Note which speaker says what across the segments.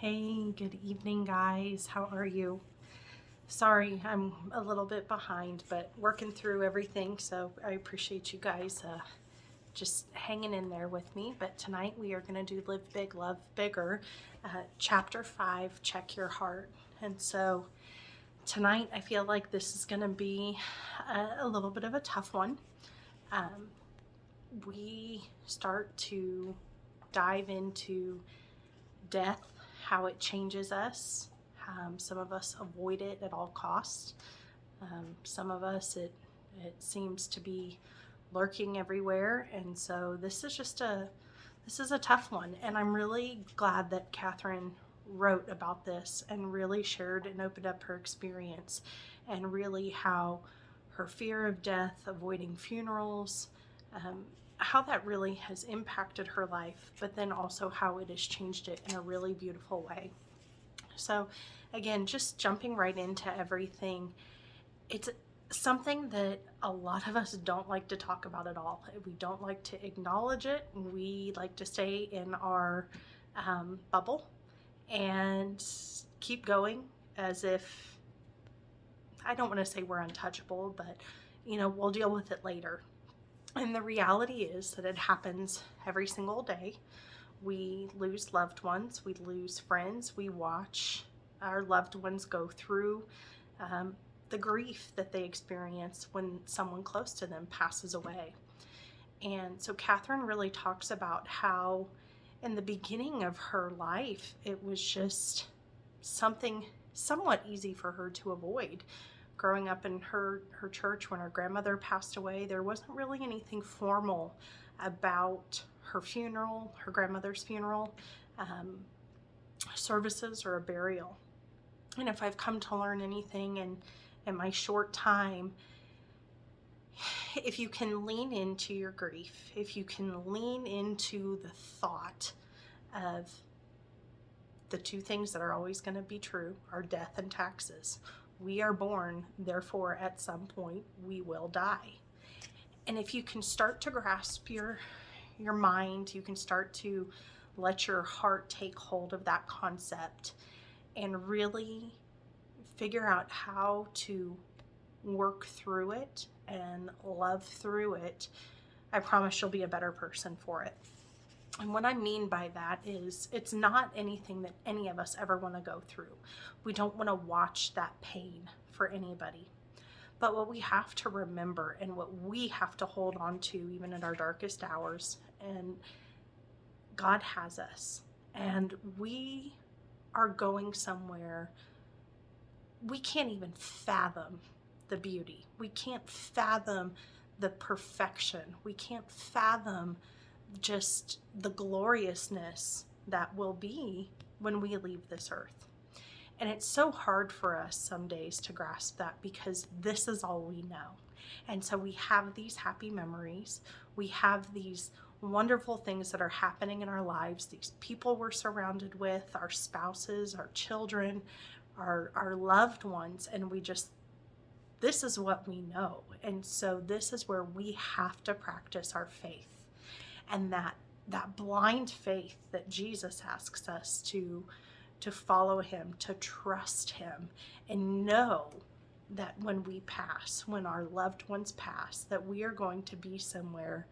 Speaker 1: Hey, good evening, guys. How are you? Sorry, I'm a little bit behind, but working through everything, so I appreciate you guys just hanging in there with me. But tonight we are going to do Live Big, Love Bigger, Chapter 5, Check Your Heart. And so tonight I feel like this is going to be a little bit of a tough one. We start to dive into death, how it changes us. Some of us avoid it at all costs. Some of us, it seems to be lurking everywhere. And so this is a tough one. And I'm really glad that Kathryn wrote about this and really shared and opened up her experience and really how her fear of death, avoiding funerals, how that really has impacted her life, but then also how it has changed it in a really beautiful way. So again, just jumping right into everything, it's something that a lot of us don't like to talk about at all. We don't like to acknowledge it. We like to stay in our bubble and keep going as if, I don't want to say we're untouchable, but we'll deal with it later. And the reality is that it happens every single day. We lose loved ones, we lose friends, we watch our loved ones go through the grief that they experience when someone close to them passes away. And so Kathryn really talks about how in the beginning of her life, it was just something somewhat easy for her to avoid. Growing up in her church when her grandmother passed away, there wasn't really anything formal about her funeral, her grandmother's funeral, services, or a burial. And if I've come to learn anything in my short time, if you can lean into your grief, if you can lean into the thought of the two things that are always going to be true are death and taxes. We are born, therefore at some point we will die. And if you can start to grasp your mind, you can start to let your heart take hold of that concept and really figure out how to work through it and love through it, I promise you'll be a better person for it. And what I mean by that is it's not anything that any of us ever want to go through. We don't want to watch that pain for anybody. But what we have to remember and what we have to hold on to even in our darkest hours, and God has us, and we are going somewhere we can't even fathom the beauty. We can't fathom the perfection. We can't fathom just the gloriousness that will be when we leave this earth. And it's so hard for us some days to grasp that because this is all we know. And so we have these happy memories. We have these wonderful things that are happening in our lives, these people we're surrounded with, our spouses, our children, our loved ones, and this is what we know. And so this is where we have to practice our faith, and that blind faith that Jesus asks us to follow him, to trust him, and know that when we pass, when our loved ones pass, that we are going to be somewhere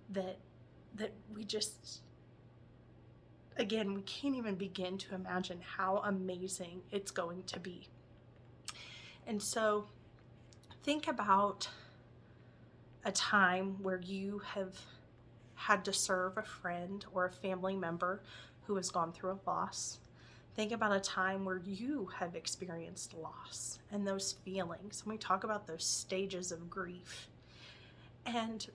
Speaker 1: that we just, again, we can't even begin to imagine how amazing it's going to be. And so think about a time where you have had to serve a friend or a family member who has gone through a loss. Think about a time where you have experienced loss and those feelings. And we talk about those stages of grief. And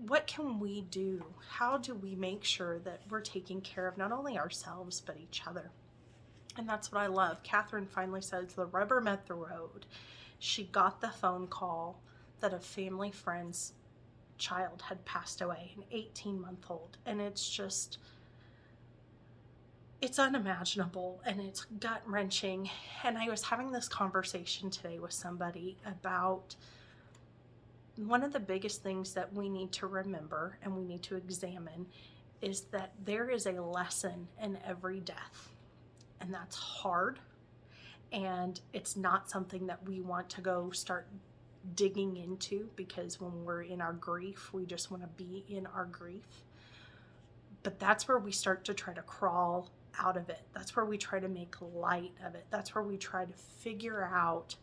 Speaker 1: what can we do? How do we make sure that we're taking care of not only ourselves, but each other? And that's what I love. Kathryn finally says the rubber met the road. She got the phone call that a family friend's child had passed away, an 18-month-old. And it's unimaginable and it's gut-wrenching. And I was having this conversation today with somebody about one of the biggest things that we need to remember and we need to examine is that there is a lesson in every death. and that's hard. And it's not something that we want to go start digging into, because when we're in our grief, we just want to be in our grief. But that's where we start to try to crawl out of it. That's where we try to make light of it. That's where we try to figure out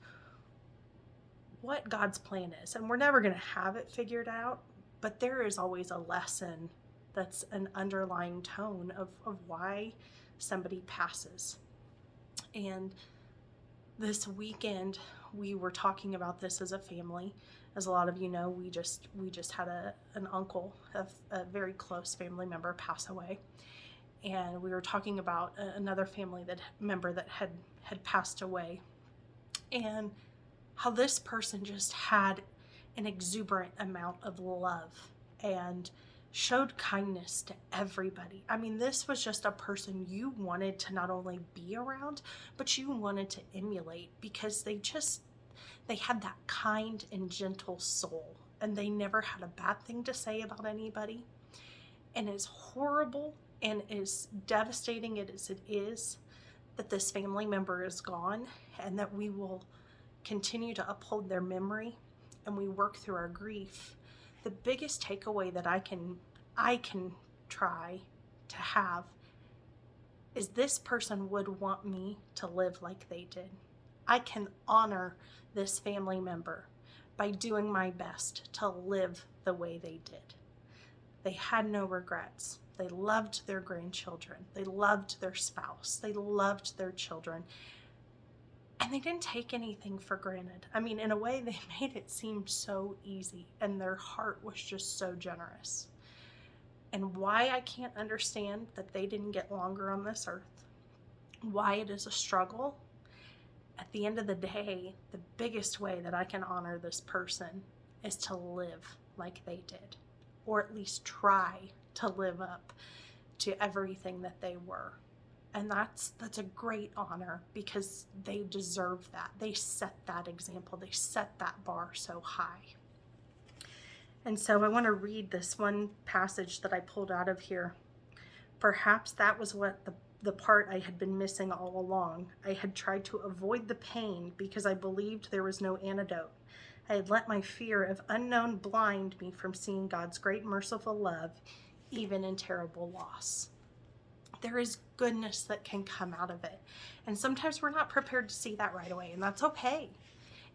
Speaker 1: what God's plan is. And we're never going to have it figured out, but there is always a lesson that's an underlying tone of why somebody passes. And this weekend, we were talking about this as a family. As a lot of you know, we just had an uncle, a very close family member, pass away. And we were talking about another family member that had passed away, and how this person just had an exuberant amount of love and showed kindness to everybody. I mean, this was just a person you wanted to not only be around, but you wanted to emulate, because they had that kind and gentle soul, and they never had a bad thing to say about anybody. And as horrible and as devastating as it is that this family member is gone, and that we will continue to uphold their memory and we work through our grief, the biggest takeaway that I can try to have is this person would want me to live like they did. I can honor this family member by doing my best to live the way they did. They had no regrets. They loved their grandchildren. They loved their spouse. They loved their children. And they didn't take anything for granted. I mean, in a way, they made it seem so easy, and their heart was just so generous. And why I can't understand that they didn't get longer on this earth, why it is a struggle, at the end of the day, the biggest way that I can honor this person is to live like they did, or at least try to live up to everything that they were. And that's a great honor, because they deserve that. They set that example. They set that bar so high. And so I want to read this one passage that I pulled out of here. Perhaps that was what the part I had been missing all along. I had tried to avoid the pain because I believed there was no antidote. I had let my fear of unknown blind me from seeing God's great merciful love, even in terrible loss. There is goodness that can come out of it. And sometimes we're not prepared to see that right away, and that's okay.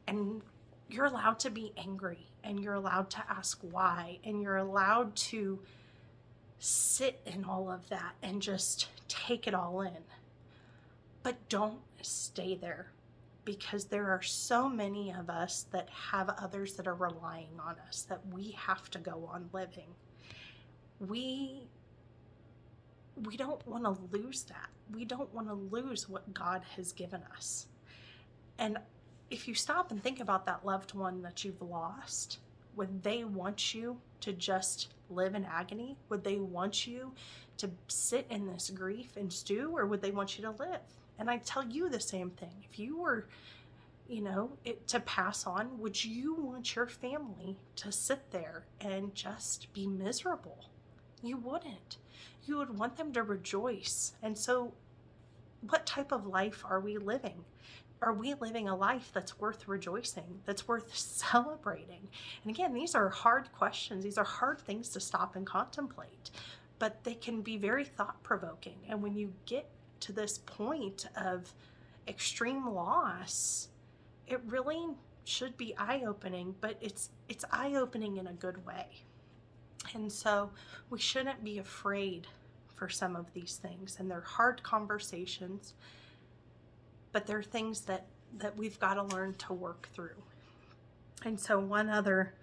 Speaker 1: And you're allowed to be angry, and you're allowed to ask why, and you're allowed to sit in all of that and just take it all in. But don't stay there, because there are so many of us that have others that are relying on us, that we have to go on living. We don't want to lose that. We don't want to lose what God has given us. And if you stop and think about that loved one that you've lost, would they want you to just live in agony? Would they want you to sit in this grief and stew, or would they want you to live? And I tell you the same thing. If you were, to pass on, would you want your family to sit there and just be miserable? You wouldn't. You would want them to rejoice. And so what type of life are we living? Are we living a life that's worth rejoicing, that's worth celebrating? And again, these are hard questions. These are hard things to stop and contemplate, but they can be very thought-provoking. And when you get to this point of extreme loss, it really should be eye-opening, but it's eye-opening in a good way. And so we shouldn't be afraid for some of these things. And they're hard conversations, but they're things that we've got to learn to work through. And so one other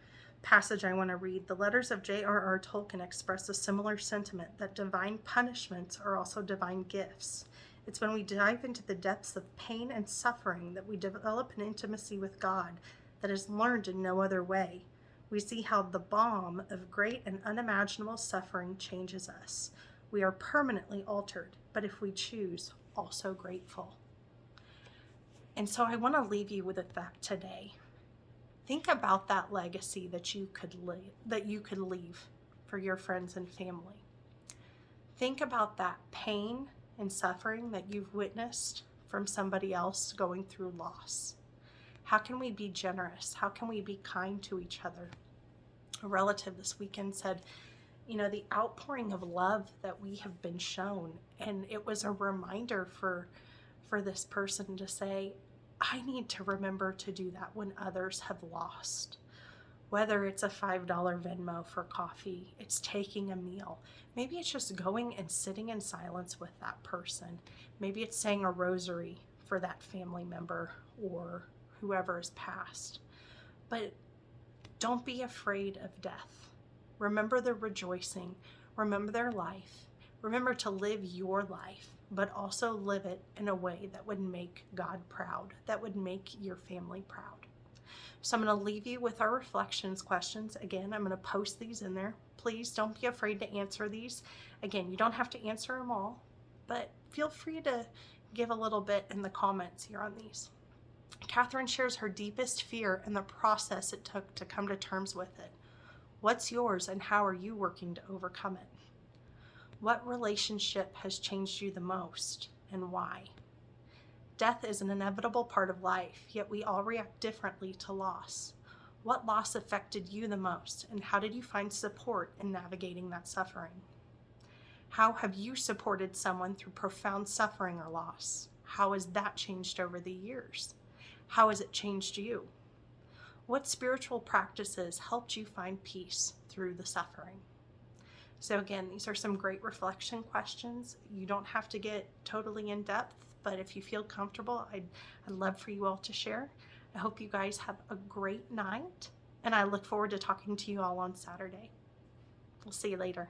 Speaker 1: passage I want to read, the letters of J.R.R. Tolkien express a similar sentiment, that divine punishments are also divine gifts. It's when we dive into the depths of pain and suffering that we develop an intimacy with God that is learned in no other way. We see how the balm of great and unimaginable suffering changes us. We are permanently altered, but if we choose, also grateful. And so I want to leave you with that today. Think about that legacy that you could leave for your friends and family. Think about that pain and suffering that you've witnessed from somebody else going through loss? How can we be generous? How can we be kind to each other? A relative this weekend said, the outpouring of love that we have been shown, and it was a reminder for this person to say, I need to remember to do that when others have lost. Whether it's a $5 Venmo for coffee, it's taking a meal. Maybe it's just going and sitting in silence with that person. Maybe it's saying a rosary for that family member or whoever is passed. But don't be afraid of death. Remember the rejoicing. Remember their life. Remember to live your life, but also live it in a way that would make God proud, that would make your family proud. So I'm going to leave you with our reflections questions. Again, I'm going to post these in there. Please don't be afraid to answer these. Again, you don't have to answer them all, but feel free to give a little bit in the comments here on these. Kathryn shares her deepest fear and the process it took to come to terms with it. What's yours and how are you working to overcome it? What relationship has changed you the most and why? Death is an inevitable part of life, yet we all react differently to loss. What loss affected you the most, and how did you find support in navigating that suffering? How have you supported someone through profound suffering or loss? How has that changed over the years? How has it changed you? What spiritual practices helped you find peace through the suffering? So again, these are some great reflection questions. You don't have to get totally in depth, but if you feel comfortable, I'd love for you all to share. I hope you guys have a great night, and I look forward to talking to you all on Saturday. We'll see you later.